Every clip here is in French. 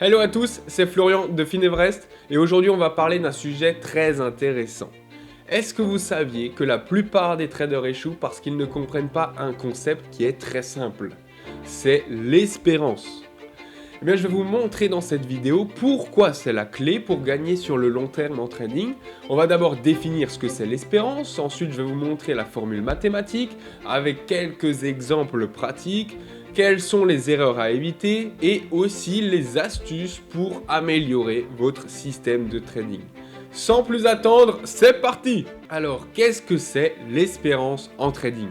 Hello à tous, c'est Florian de Finevrest et aujourd'hui on va parler d'un sujet très intéressant. Est-ce que vous saviez que la plupart des traders échouent parce qu'ils ne comprennent pas un concept qui est très simple? C'est l'espérance. Eh bien, je vais vous montrer dans cette vidéo pourquoi c'est la clé pour gagner sur le long terme en trading. On va d'abord définir ce que c'est l'espérance, ensuite je vais vous montrer la formule mathématique avec quelques exemples pratiques, quelles sont les erreurs à éviter et aussi les astuces pour améliorer votre système de trading. Sans plus attendre, c'est parti! Alors, qu'est-ce que c'est l'espérance en trading?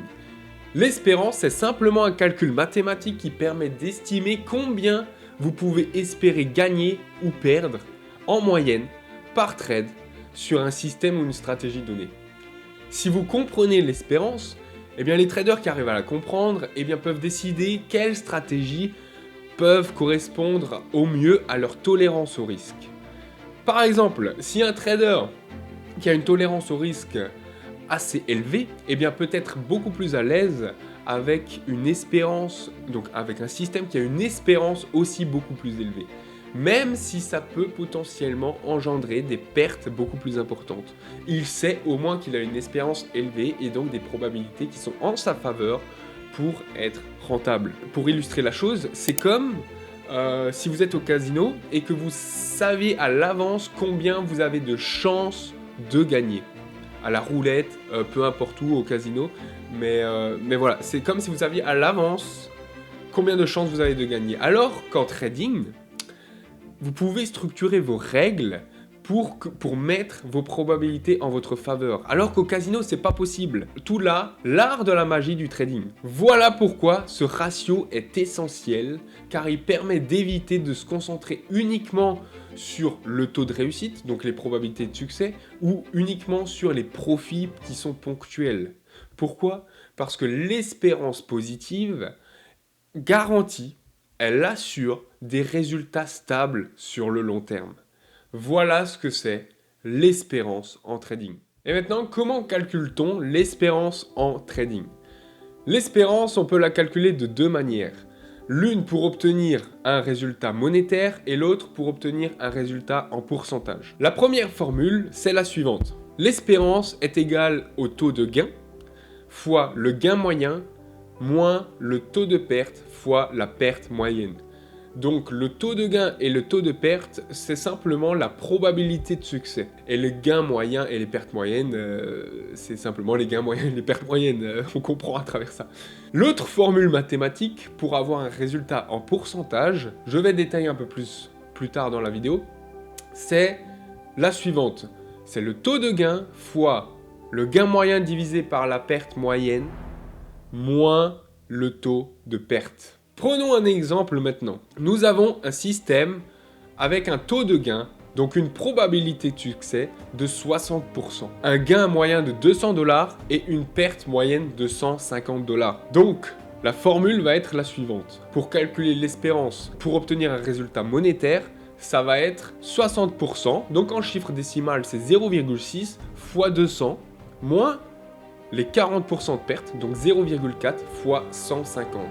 L'espérance, c'est simplement un calcul mathématique qui permet d'estimer combien vous pouvez espérer gagner ou perdre en moyenne par trade sur un système ou une stratégie donnée. Si vous comprenez l'espérance, eh bien les traders qui arrivent à la comprendre eh bien, peuvent décider quelles stratégies peuvent correspondre au mieux à leur tolérance au risque. Par exemple, si un trader qui a une tolérance au risque assez élevée, eh bien peut être beaucoup plus à l'aise avec une espérance, donc avec un système qui a une espérance aussi beaucoup plus élevée. Même si ça peut potentiellement engendrer des pertes beaucoup plus importantes. Il sait au moins qu'il a une espérance élevée et donc des probabilités qui sont en sa faveur pour être rentable. Pour illustrer la chose, c'est comme si vous êtes au casino et que vous savez à l'avance combien vous avez de chances de gagner. À la roulette, peu importe où, au casino. Mais voilà, c'est comme si vous saviez à l'avance combien de chances vous avez de gagner. Alors qu'en trading, vous pouvez structurer vos règles pour mettre vos probabilités en votre faveur. Alors qu'au casino, c'est pas possible. Tout là, l'art de la magie du trading. Voilà pourquoi ce ratio est essentiel, car il permet d'éviter de se concentrer uniquement sur le taux de réussite, donc les probabilités de succès, ou uniquement sur les profits qui sont ponctuels. Pourquoi? Parce que l'espérance positive garantit, elle assure des résultats stables sur le long terme. Voilà ce que c'est l'espérance en trading. Et maintenant, comment calcule-t-on l'espérance en trading? L'espérance, on peut la calculer de deux manières. L'une pour obtenir un résultat monétaire et l'autre pour obtenir un résultat en pourcentage. La première formule, c'est la suivante. L'espérance est égale au taux de gain fois le gain moyen moins le taux de perte fois la perte moyenne. Donc le taux de gain et le taux de perte, c'est simplement la probabilité de succès. Et le gain moyen et les pertes moyennes, c'est simplement les gains moyens et les pertes moyennes. On comprend à travers ça. L'autre formule mathématique, pour avoir un résultat en pourcentage, je vais détailler un peu plus tard dans la vidéo, c'est la suivante. C'est le taux de gain fois le gain moyen divisé par la perte moyenne moins le taux de perte. Prenons un exemple maintenant. Nous avons un système avec un taux de gain, donc une probabilité de succès de 60%. Un gain moyen de 200 $ et une perte moyenne de 150 $. Donc, la formule va être la suivante. Pour calculer l'espérance, pour obtenir un résultat monétaire, ça va être 60%, donc en chiffre décimal c'est 0,6 fois 200, moins les 40% de perte, donc 0,4 fois 150.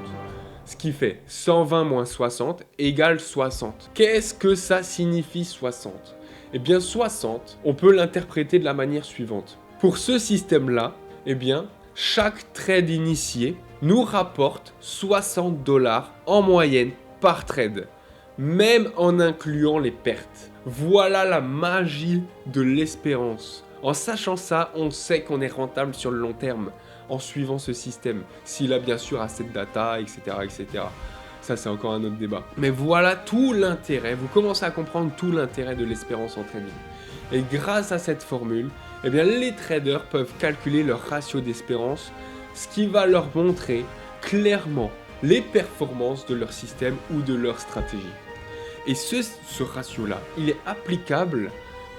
Ce qui fait 120 moins 60 égale 60. Qu'est-ce que ça signifie 60? Eh bien 60, on peut l'interpréter de la manière suivante. Pour ce système-là, eh bien, chaque trade initié nous rapporte 60 $ en moyenne par trade, même en incluant les pertes. Voilà la magie de l'espérance. En sachant ça, on sait qu'on est rentable sur le long terme en suivant ce système, s'il a bien sûr assez de data, etc. etc. Ça, c'est encore un autre débat. Mais voilà tout l'intérêt, vous commencez à comprendre tout l'intérêt de l'espérance en trading. Et grâce à cette formule, eh bien, les traders peuvent calculer leur ratio d'espérance, ce qui va leur montrer clairement les performances de leur système ou de leur stratégie. Et ce ratio-là, il est applicable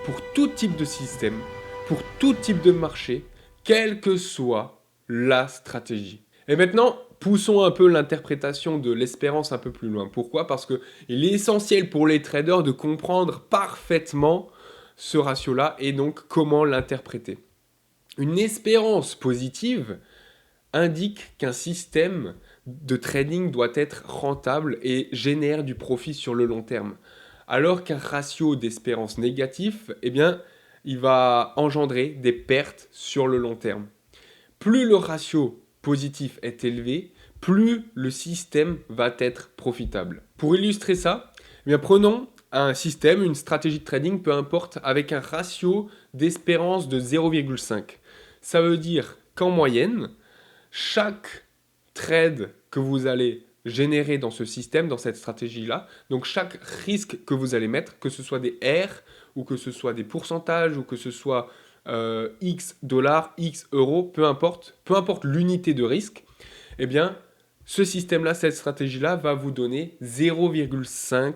pour tout type de système, pour tout type de marché, quelle que soit la stratégie. Et maintenant, poussons un peu l'interprétation de l'espérance un peu plus loin. Pourquoi? Parce qu'il est essentiel pour les traders de comprendre parfaitement ce ratio-là et donc comment l'interpréter. Une espérance positive indique qu'un système de trading doit être rentable et génère du profit sur le long terme. alors qu'un ratio d'espérance négatif, eh bien, il va engendrer des pertes sur le long terme. Plus le ratio positif est élevé, plus le système va être profitable. Pour illustrer ça, eh bien, prenons un système, une stratégie de trading, peu importe, avec un ratio d'espérance de 0,5. Ça veut dire qu'en moyenne, chaque trade que vous allez générer dans ce système, dans cette stratégie-là, donc chaque risque que vous allez mettre, que ce soit des R, ou que ce soit des pourcentages, ou que ce soit X dollars, X euros, peu importe l'unité de risque, eh bien, ce système-là, cette stratégie-là va vous donner 0,5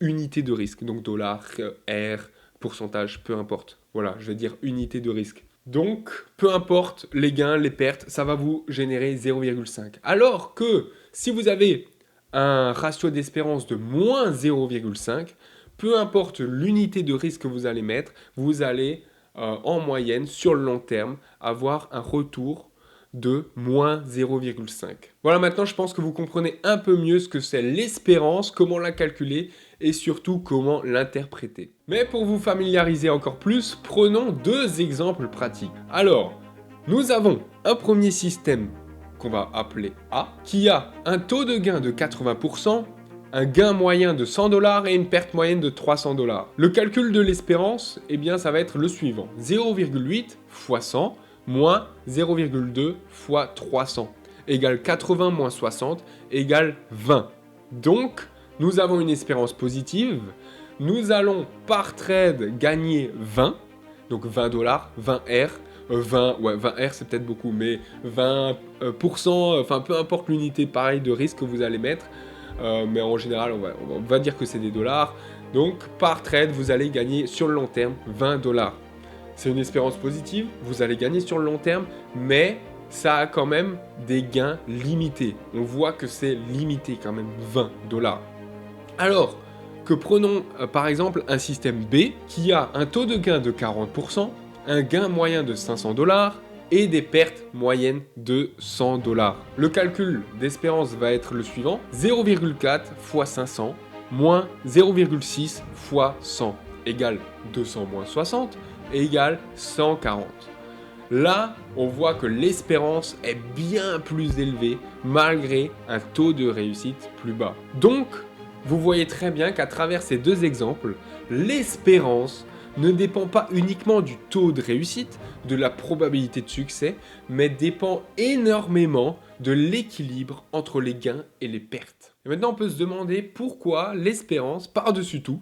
unité de risque. Donc dollars, R, pourcentage, peu importe. Voilà, je vais dire unité de risque. Donc, peu importe les gains, les pertes, ça va vous générer 0,5. Alors que si vous avez un ratio d'espérance de moins 0,5, peu importe l'unité de risque que vous allez mettre, vous allez en moyenne, sur le long terme, avoir un retour de moins 0,5. Voilà, maintenant je pense que vous comprenez un peu mieux ce que c'est l'espérance, comment la calculer et surtout comment l'interpréter. Mais pour vous familiariser encore plus, prenons deux exemples pratiques. Alors, nous avons un premier système qu'on va appeler A, qui a un taux de gain de 80%, un gain moyen de 100 $ et une perte moyenne de 300 $. Le calcul de l'espérance, eh bien ça va être le suivant, 0,8 fois 100 moins 0,2 fois 300 égale 80 moins 60 égale 20. Donc, nous avons une espérance positive. Nous allons par trade gagner 20, donc 20 $, 20 R. 20 R c'est peut-être beaucoup, mais 20%, enfin peu importe l'unité pareil de risque que vous allez mettre, mais en général on va dire que c'est des dollars. Donc par trade vous allez gagner sur le long terme 20 $. C'est une espérance positive, vous allez gagner sur le long terme, mais ça a quand même des gains limités. On voit que c'est limité quand même, 20 $. Alors que prenons par exemple un système B qui a un taux de gain de 40%, un gain moyen de 500 $ et des pertes moyennes de 100 $. Le calcul d'espérance va être le suivant, 0,4 fois 500 moins 0,6 fois 100 égale 200 moins 60 égale 140. Là, on voit que l'espérance est bien plus élevée malgré un taux de réussite plus bas. Donc, vous voyez très bien qu'à travers ces deux exemples, l'espérance ne dépend pas uniquement du taux de réussite, de la probabilité de succès, mais dépend énormément de l'équilibre entre les gains et les pertes. Et maintenant, on peut se demander pourquoi l'espérance, par-dessus tout,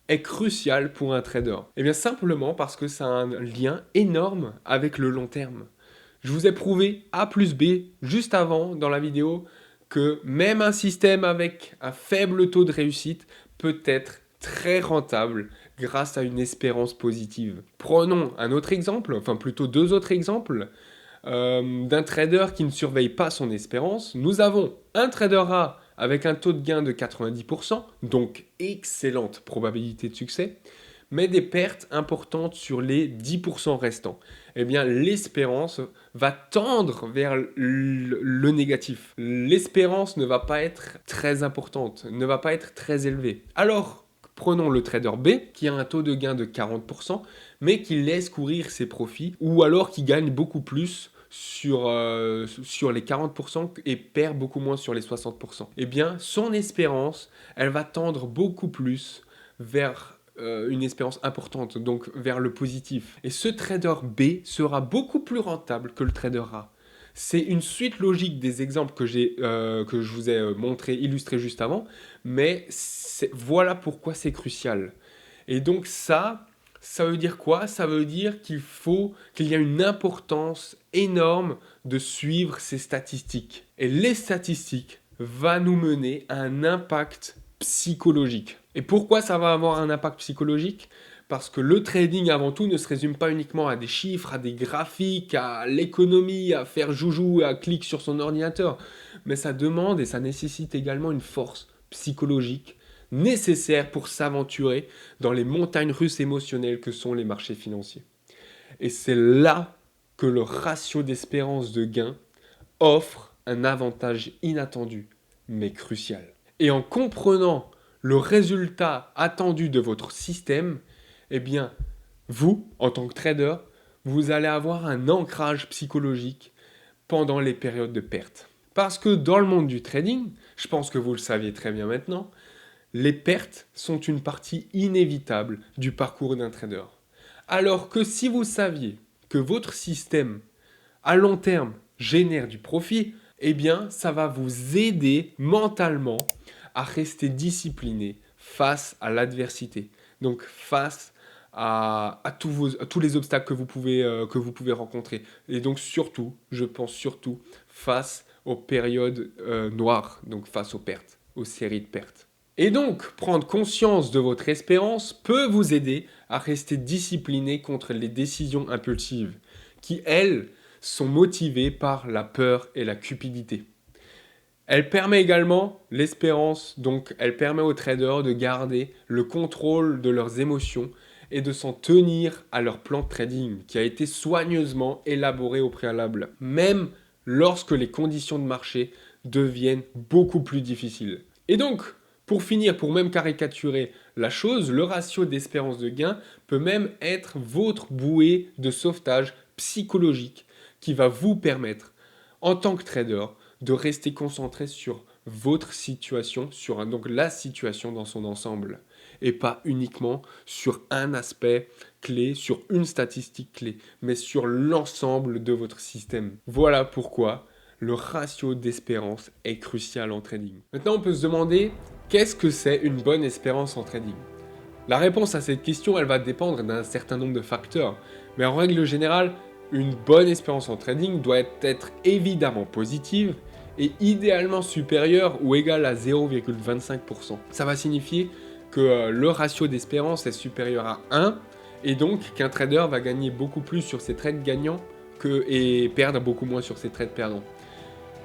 est crucial pour un trader. Eh bien simplement parce que ça a un lien énorme avec le long terme. Je vous ai prouvé A plus B juste avant dans la vidéo que même un système avec un faible taux de réussite peut être très rentable grâce à une espérance positive. Prenons un autre exemple, enfin plutôt deux autres exemples, d'un trader qui ne surveille pas son espérance. Nous avons un trader A avec un taux de gain de 90%, donc excellente probabilité de succès, mais des pertes importantes sur les 10% restants. Eh bien, l'espérance va tendre vers le négatif. L'espérance ne va pas être très importante, ne va pas être très élevée. Alors, prenons le trader B, qui a un taux de gain de 40%, mais qui laisse courir ses profits, ou alors qui gagne beaucoup plus sur les 40% et perd beaucoup moins sur les 60%. Eh bien, son espérance, elle va tendre beaucoup plus vers une espérance importante, donc vers le positif. Et ce trader B sera beaucoup plus rentable que le trader A. C'est une suite logique des exemples que je vous ai montré, illustré juste avant, mais voilà pourquoi c'est crucial. Et donc ça veut dire quoi? Ça veut dire qu'il y a une importance énorme de suivre ces statistiques. Et les statistiques vont nous mener à un impact psychologique. Et pourquoi ça va avoir un impact psychologique? Parce que le trading, avant tout, ne se résume pas uniquement à des chiffres, à des graphiques, à l'économie, à faire joujou, à cliquer sur son ordinateur. Mais ça demande et ça nécessite également une force psychologique nécessaire pour s'aventurer dans les montagnes russes émotionnelles que sont les marchés financiers. Et c'est là que le ratio d'espérance de gain offre un avantage inattendu, mais crucial. Et en comprenant le résultat attendu de votre système, eh bien, vous, en tant que trader, vous allez avoir un ancrage psychologique pendant les périodes de perte. Parce que dans le monde du trading, je pense que vous le saviez très bien maintenant, les pertes sont une partie inévitable du parcours d'un trader. Alors que si vous saviez que votre système, à long terme, génère du profit, eh bien, ça va vous aider mentalement à rester discipliné face à l'adversité. Donc, face à tous les obstacles que vous pouvez rencontrer. Et donc, surtout, je pense surtout, face aux périodes noires, donc face aux pertes, aux séries de pertes. Et donc, prendre conscience de votre espérance peut vous aider à rester discipliné contre les décisions impulsives, qui, elles, sont motivées par la peur et la cupidité. Elle permet également l'espérance, donc elle permet aux traders de garder le contrôle de leurs émotions et de s'en tenir à leur plan de trading qui a été soigneusement élaboré au préalable, même lorsque les conditions de marché deviennent beaucoup plus difficiles. Et donc, pour finir, pour même caricaturer la chose, le ratio d'espérance de gain peut même être votre bouée de sauvetage psychologique qui va vous permettre, en tant que trader, de rester concentré sur votre situation, sur donc la situation dans son ensemble, et pas uniquement sur un aspect clé, sur une statistique clé, mais sur l'ensemble de votre système. Voilà pourquoi le ratio d'espérance est crucial en trading. Maintenant, on peut se demander, qu'est-ce que c'est une bonne espérance en trading? La réponse à cette question, elle va dépendre d'un certain nombre de facteurs, mais en règle générale, une bonne espérance en trading doit être évidemment positive et idéalement supérieure ou égale à 0,25%. Ça va signifier que le ratio d'espérance est supérieur à 1 et donc qu'un trader va gagner beaucoup plus sur ses trades gagnants et perdre beaucoup moins sur ses trades perdants.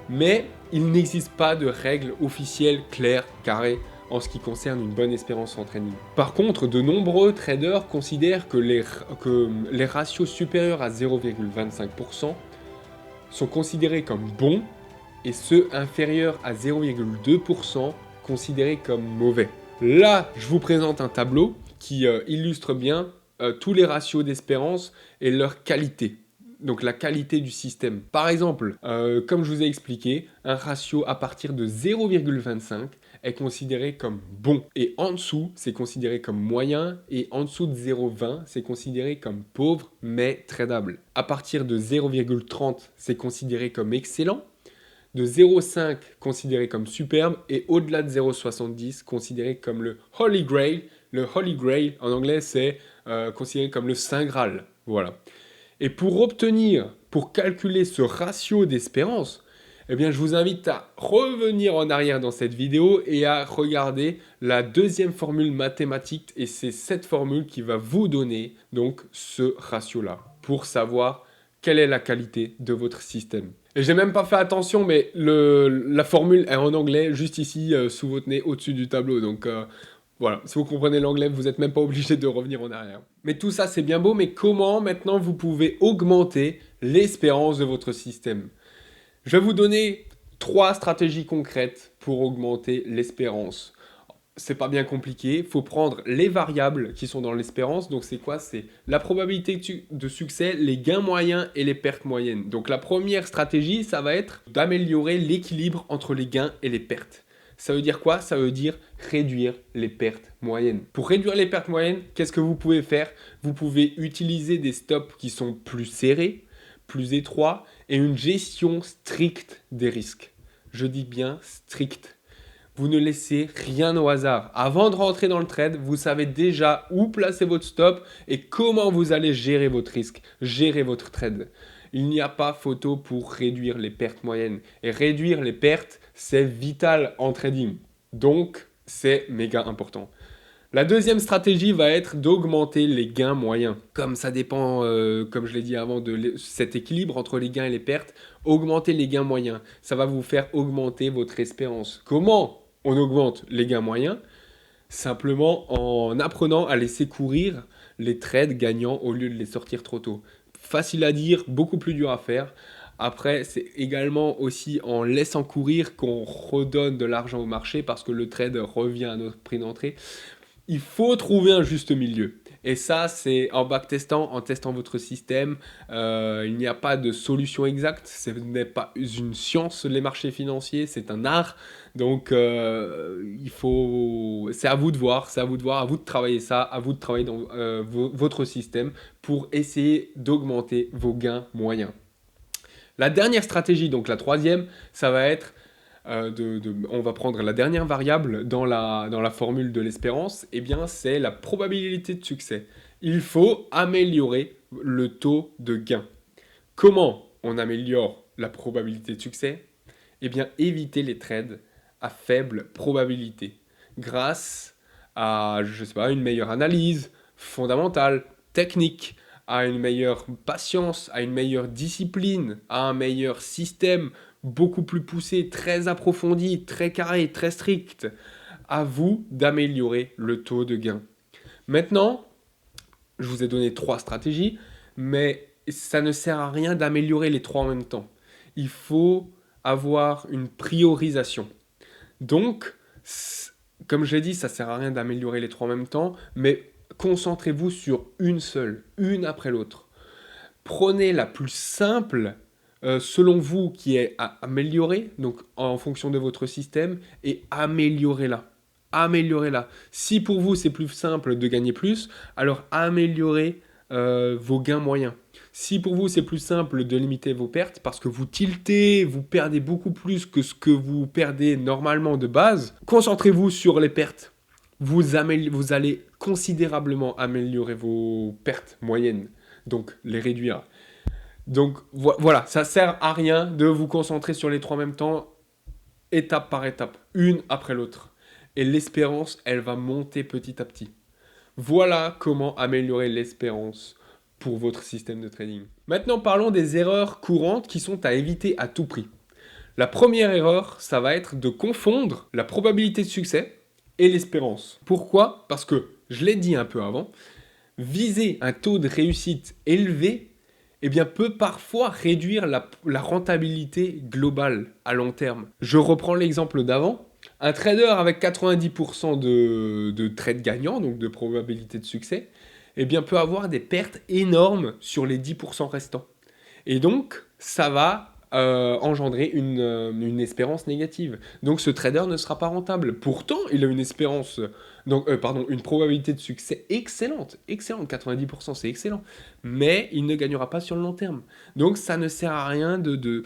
Mais il n'existe pas de règles officielles claires, carrées, en ce qui concerne une bonne espérance en trading. Par contre, de nombreux traders considèrent que les ratios supérieurs à 0,25% sont considérés comme bons et ceux inférieurs à 0,2% considérés comme mauvais. Là, je vous présente un tableau qui illustre bien tous les ratios d'espérance et leur qualité. Donc la qualité du système. Par exemple, comme je vous ai expliqué, un ratio à partir de 0,25 est considéré comme bon. Et en dessous, c'est considéré comme moyen. Et en dessous de 0,20, c'est considéré comme pauvre, mais tradable. À partir de 0,30, c'est considéré comme excellent. De 0,5, considéré comme superbe. Et au-delà de 0,70, considéré comme le Holy Grail. Le Holy Grail, en anglais, c'est considéré comme le Saint Graal. Voilà. Et pour calculer ce ratio d'espérance, eh bien, je vous invite à revenir en arrière dans cette vidéo et à regarder la deuxième formule mathématique. Et c'est cette formule qui va vous donner donc ce ratio-là pour savoir quelle est la qualité de votre système. Et j'ai même pas fait attention, mais la formule est en anglais, juste ici, sous votre nez, au-dessus du tableau. Donc, voilà, si vous comprenez l'anglais, vous n'êtes même pas obligé de revenir en arrière. Mais tout ça, c'est bien beau, mais comment maintenant vous pouvez augmenter l'espérance de votre système? Je vais vous donner 3 stratégies concrètes pour augmenter l'espérance. C'est pas bien compliqué, il faut prendre les variables qui sont dans l'espérance. Donc c'est quoi? C'est la probabilité de succès, les gains moyens et les pertes moyennes. Donc la première stratégie, ça va être d'améliorer l'équilibre entre les gains et les pertes. Ça veut dire quoi? Ça veut dire réduire les pertes moyennes. Pour réduire les pertes moyennes, qu'est-ce que vous pouvez faire? Vous pouvez utiliser des stops qui sont plus serrés, plus étroits et une gestion stricte des risques. Je dis bien stricte. Vous ne laissez rien au hasard. Avant de rentrer dans le trade, vous savez déjà où placer votre stop et comment vous allez gérer votre risque, gérer votre trade. Il n'y a pas photo pour réduire les pertes moyennes. Et réduire les pertes, c'est vital en trading. Donc, c'est méga important. La deuxième stratégie va être d'augmenter les gains moyens. Comme ça dépend, comme je l'ai dit avant, de cet équilibre entre les gains et les pertes, augmenter les gains moyens. Ça va vous faire augmenter votre espérance. Comment on augmente les gains moyens? Simplement en apprenant à laisser courir les trades gagnants au lieu de les sortir trop tôt. Facile à dire, beaucoup plus dur à faire. Après, c'est également aussi en laissant courir qu'on redonne de l'argent au marché parce que le trade revient à notre prix d'entrée. Il faut trouver un juste milieu. Et ça, c'est en backtestant, en testant votre système. Il n'y a pas de solution exacte. Ce n'est pas une science, les marchés financiers, c'est un art. Donc, c'est à vous de voir, c'est à vous de voir, à vous de travailler ça, à vous de travailler dans votre système pour essayer d'augmenter vos gains moyens. La dernière stratégie, donc la troisième, ça va être on va prendre la dernière variable dans la formule de l'espérance, et bien c'est la probabilité de succès. Il faut améliorer le taux de gain. Comment on améliore la probabilité de succès? Eh bien éviter les trades à faible probabilité grâce à, je sais pas, une meilleure analyse fondamentale, technique, à une meilleure patience, à une meilleure discipline, à un meilleur système beaucoup plus poussé, très approfondi, très carré, très strict. À vous d'améliorer le taux de gain. Maintenant, je vous ai donné 3 stratégies, mais ça ne sert à rien d'améliorer les 3 en même temps. Il faut avoir une priorisation. Donc, comme je l'ai dit, ça ne sert à rien d'améliorer les 3 en même temps, mais concentrez-vous sur une seule, une après l'autre. Prenez la plus simple, selon vous, qui est à améliorer, donc en fonction de votre système, et améliorez-la. Améliorez-la. Si pour vous c'est plus simple de gagner plus, alors améliorez vos gains moyens. Si pour vous c'est plus simple de limiter vos pertes parce que vous tiltez, vous perdez beaucoup plus que ce que vous perdez normalement de base, concentrez-vous sur les pertes. Vous allez considérablement améliorer vos pertes moyennes, donc les réduire. Donc voilà, ça sert à rien de vous concentrer sur les 3 en même temps, étape par étape, une après l'autre. Et l'espérance, elle va monter petit à petit. Voilà comment améliorer l'espérance pour votre système de trading. Maintenant, parlons des erreurs courantes qui sont à éviter à tout prix. La première erreur, ça va être de confondre la probabilité de succès et l'espérance. Pourquoi? Parce que, je l'ai dit un peu avant, viser un taux de réussite élevé eh bien, peut parfois réduire la rentabilité globale à long terme. Je reprends l'exemple d'avant. Un trader avec 90% de trades gagnants, donc de probabilité de succès, eh bien, peut avoir des pertes énormes sur les 10% restants. Et donc, ça va engendrer une espérance négative. Donc ce trader ne sera pas rentable. Pourtant, il a une espérance, une probabilité de succès excellente. Excellente, 90%, c'est excellent. Mais il ne gagnera pas sur le long terme. Donc ça ne sert à rien de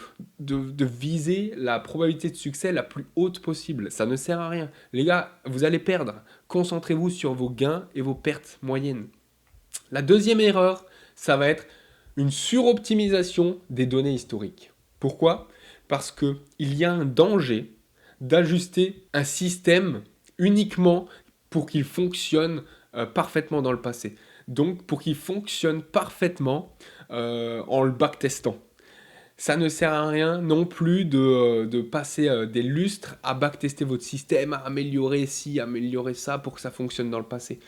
viser la probabilité de succès la plus haute possible. Ça ne sert à rien. Les gars, vous allez perdre. Concentrez-vous sur vos gains et vos pertes moyennes. La deuxième erreur, ça va être une suroptimisation des données historiques. Pourquoi? Parce qu'il y a un danger d'ajuster un système uniquement pour qu'il fonctionne parfaitement dans le passé. Donc pour qu'il fonctionne parfaitement en le backtestant. Ça ne sert à rien non plus de passer des lustres à backtester votre système, à améliorer ci, améliorer ça pour que ça fonctionne dans le passé.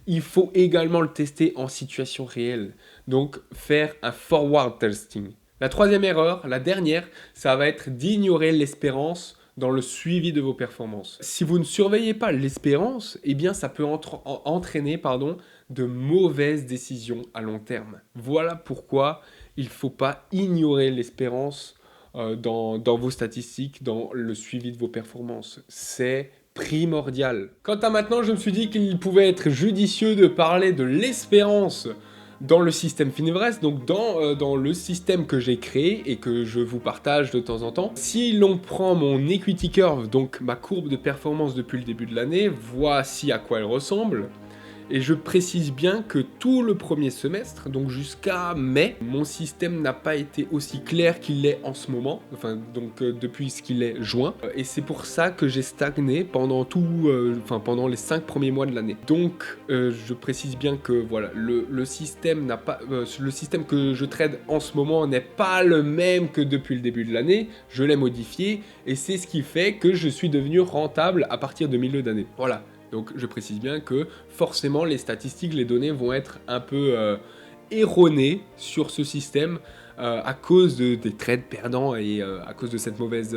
Il faut également le tester en situation réelle. Donc faire un forward testing. La troisième erreur, la dernière, ça va être d'ignorer l'espérance dans le suivi de vos performances. Si vous ne surveillez pas l'espérance, eh bien ça peut entraîner de mauvaises décisions à long terme. Voilà pourquoi il ne faut pas ignorer l'espérance dans vos statistiques, dans le suivi de vos performances. C'est primordial. Quant à maintenant, je me suis dit qu'il pouvait être judicieux de parler de l'espérance dans le système Finevrest, donc dans le système que j'ai créé et que je vous partage de temps en temps. Si l'on prend mon equity curve, donc ma courbe de performance depuis le début de l'année, voici à quoi elle ressemble. Et je précise bien que tout le premier semestre, donc jusqu'à mai, mon système n'a pas été aussi clair qu'il l'est en ce moment, depuis ce qu'il est juin. Et c'est pour ça que j'ai stagné pendant pendant les 5 premiers mois de l'année. Donc je précise bien que voilà, le système que je trade en ce moment n'est pas le même que depuis le début de l'année. Je l'ai modifié et c'est ce qui fait que je suis devenu rentable à partir de milieu d'année. Voilà. Donc je précise bien que forcément les statistiques, les données vont être un peu erronées sur ce système à cause des trades perdants et à cause de cette mauvaise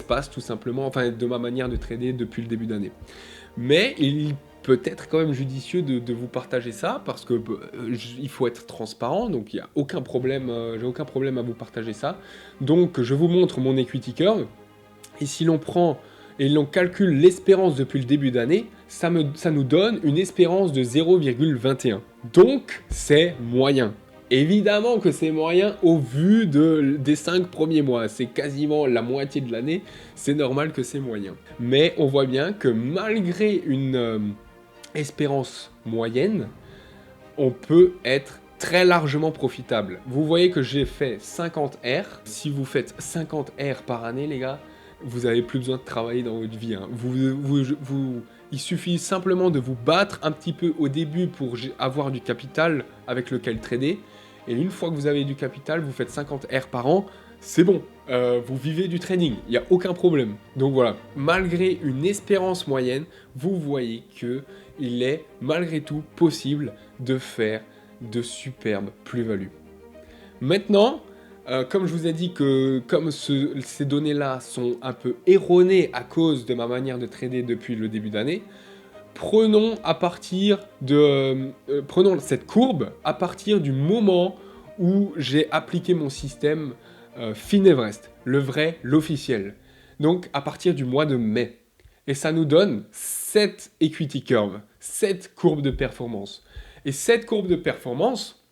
passe tout simplement, enfin de ma manière de trader depuis le début d'année. Mais il peut être quand même judicieux de vous partager ça parce que il faut être transparent, donc il n'y a aucun problème, j'ai aucun problème à vous partager ça. Donc je vous montre mon equity curve et si l'on prend et l'on calcule l'espérance depuis le début d'année, ça nous donne une espérance de 0,21. Donc c'est moyen. Évidemment que c'est moyen au vu des 5 premiers mois, c'est quasiment la moitié de l'année, c'est normal que c'est moyen. Mais on voit bien que malgré une espérance moyenne, on peut être très largement profitable. Vous voyez que j'ai fait 50 R. Si vous faites 50 R par année, les gars, vous n'avez plus besoin de travailler dans votre vie. Hein. Il suffit simplement de vous battre un petit peu au début pour avoir du capital avec lequel trader. Et une fois que vous avez du capital, vous faites 50 R par an, c'est bon. Vous vivez du trading, il n'y a aucun problème. Donc voilà, malgré une espérance moyenne, vous voyez que il est malgré tout possible de faire de superbes plus-values. Maintenant, comme je vous ai dit que comme ces données-là sont un peu erronées à cause de ma manière de trader depuis le début d'année, prenons cette courbe à partir du moment où j'ai appliqué mon système Finevrest, le vrai, l'officiel. Donc à partir du mois de mai. Et ça nous donne cette equity curve, cette courbe de performance. Et cette courbe de performance,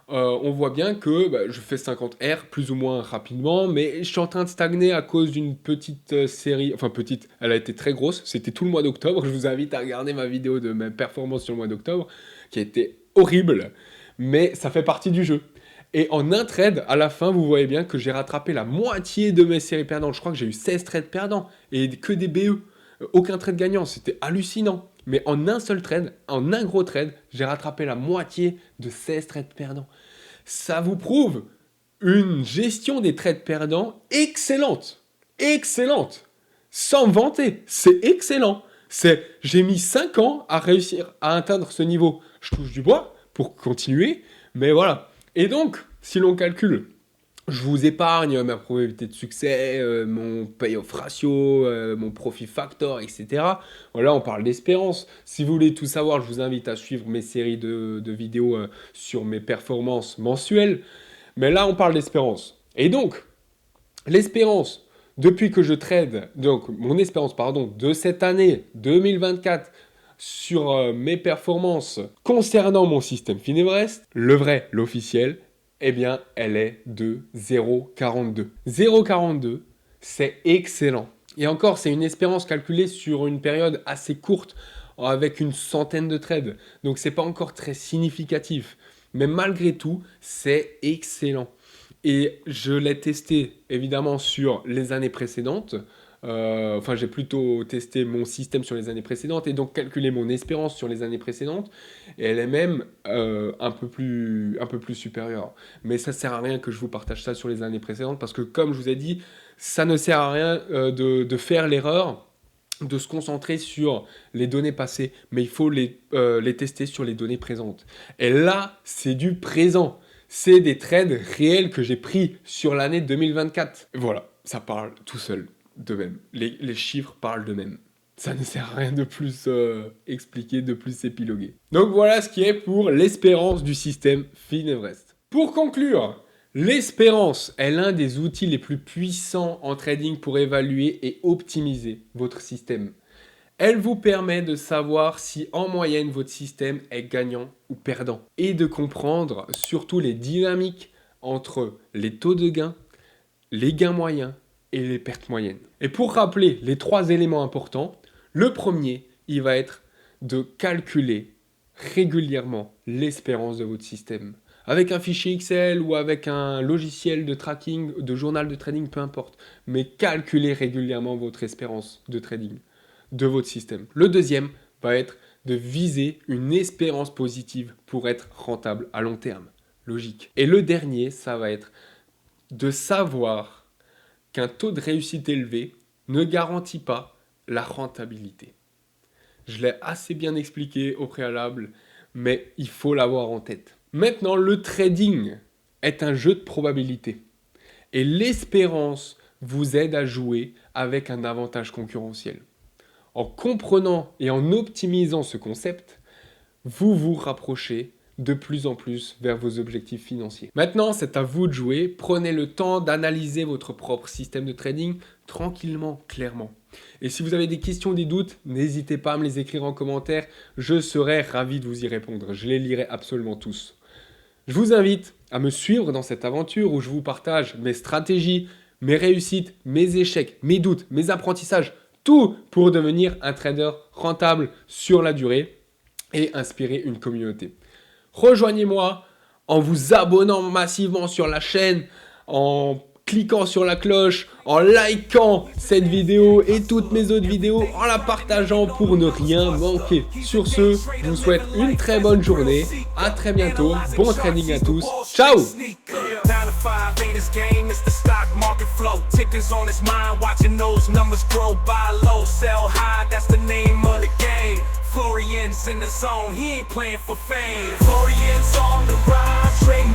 on voit bien que je fais 50 R plus ou moins rapidement, mais je suis en train de stagner à cause d'une petite série, enfin petite, elle a été très grosse, c'était tout le mois d'octobre, je vous invite à regarder ma vidéo de mes performances sur le mois d'octobre, qui a été horrible, mais ça fait partie du jeu. Et en un trade, à la fin, vous voyez bien que j'ai rattrapé la moitié de mes séries perdantes. Je crois que j'ai eu 16 trades perdants et que des BE. Aucun trade gagnant, c'était hallucinant. Mais en un seul trade, en un gros trade, j'ai rattrapé la moitié de 16 trades perdants. Ça vous prouve une gestion des trades perdants excellente. Excellente. Sans me vanter, c'est excellent. J'ai mis 5 ans à réussir à atteindre ce niveau. Je touche du bois pour continuer, mais voilà. Et donc, si l'on calcule, je vous épargne ma probabilité de succès, mon payoff ratio, mon profit factor, etc. Voilà, on parle d'espérance. Si vous voulez tout savoir, je vous invite à suivre mes séries de vidéos sur mes performances mensuelles. Mais là, on parle d'espérance. Et donc, l'espérance, depuis que je trade, donc mon espérance, pardon, de cette année 2024 sur mes performances concernant mon système Finevrest, le vrai, l'officiel, eh bien, elle est de 0,42. 0,42, c'est excellent. Et encore, c'est une espérance calculée sur une période assez courte, avec une centaine de trades. Donc, c'est pas encore très significatif. Mais malgré tout, c'est excellent. Et je l'ai testé évidemment sur les années précédentes. Enfin, j'ai plutôt testé mon système sur les années précédentes et donc calculé mon espérance sur les années précédentes. Et elle est même un peu plus supérieure. Mais ça sert à rien que je vous partage ça sur les années précédentes parce que, comme je vous ai dit, ça ne sert à rien de faire l'erreur de se concentrer sur les données passées, mais il faut les tester sur les données présentes. Et là, c'est du présent. C'est des trades réels que j'ai pris sur l'année 2024. Voilà, ça parle tout seul d'eux-mêmes. Les chiffres parlent d'eux-mêmes. Ça ne sert à rien de plus expliquer, de plus épiloguer. Donc voilà ce qui est pour l'espérance du système Finevrest. Pour conclure, l'espérance est l'un des outils les plus puissants en trading pour évaluer et optimiser votre système. Elle vous permet de savoir si en moyenne votre système est gagnant ou perdant et de comprendre surtout les dynamiques entre les taux de gain, les gains moyens et les pertes moyennes. Et pour rappeler les 3 éléments importants, le premier, il va être de calculer régulièrement l'espérance de votre système. Avec un fichier Excel ou avec un logiciel de tracking, de journal de trading, peu importe. Mais calculez régulièrement votre espérance de trading de votre système. Le deuxième va être de viser une espérance positive pour être rentable à long terme. Logique. Et le dernier, ça va être de savoir qu'un taux de réussite élevé ne garantit pas la rentabilité. Je l'ai assez bien expliqué au préalable, mais il faut l'avoir en tête. Maintenant, le trading est un jeu de probabilité. Et l'espérance vous aide à jouer avec un avantage concurrentiel. En comprenant et en optimisant ce concept, vous vous rapprochez de plus en plus vers vos objectifs financiers. Maintenant, c'est à vous de jouer. Prenez le temps d'analyser votre propre système de trading tranquillement, clairement. Et si vous avez des questions, des doutes, n'hésitez pas à me les écrire en commentaire. Je serai ravi de vous y répondre. Je les lirai absolument tous. Je vous invite à me suivre dans cette aventure où je vous partage mes stratégies, mes réussites, mes échecs, mes doutes, mes apprentissages, tout pour devenir un trader rentable sur la durée et inspirer une communauté. Rejoignez-moi en vous abonnant massivement sur la chaîne, en cliquant sur la cloche, en likant cette vidéo et toutes mes autres vidéos, en la partageant pour ne rien manquer. Sur ce, je vous souhaite une très bonne journée, à très bientôt, bon trading à tous, ciao! 9 to 5 ain't his game, it's the stock market flow. Tickers on his mind, watching those numbers grow. Buy low, sell high, that's the name of the game. Florian's in the zone, he ain't playing for fame. Florian's on the rise, trading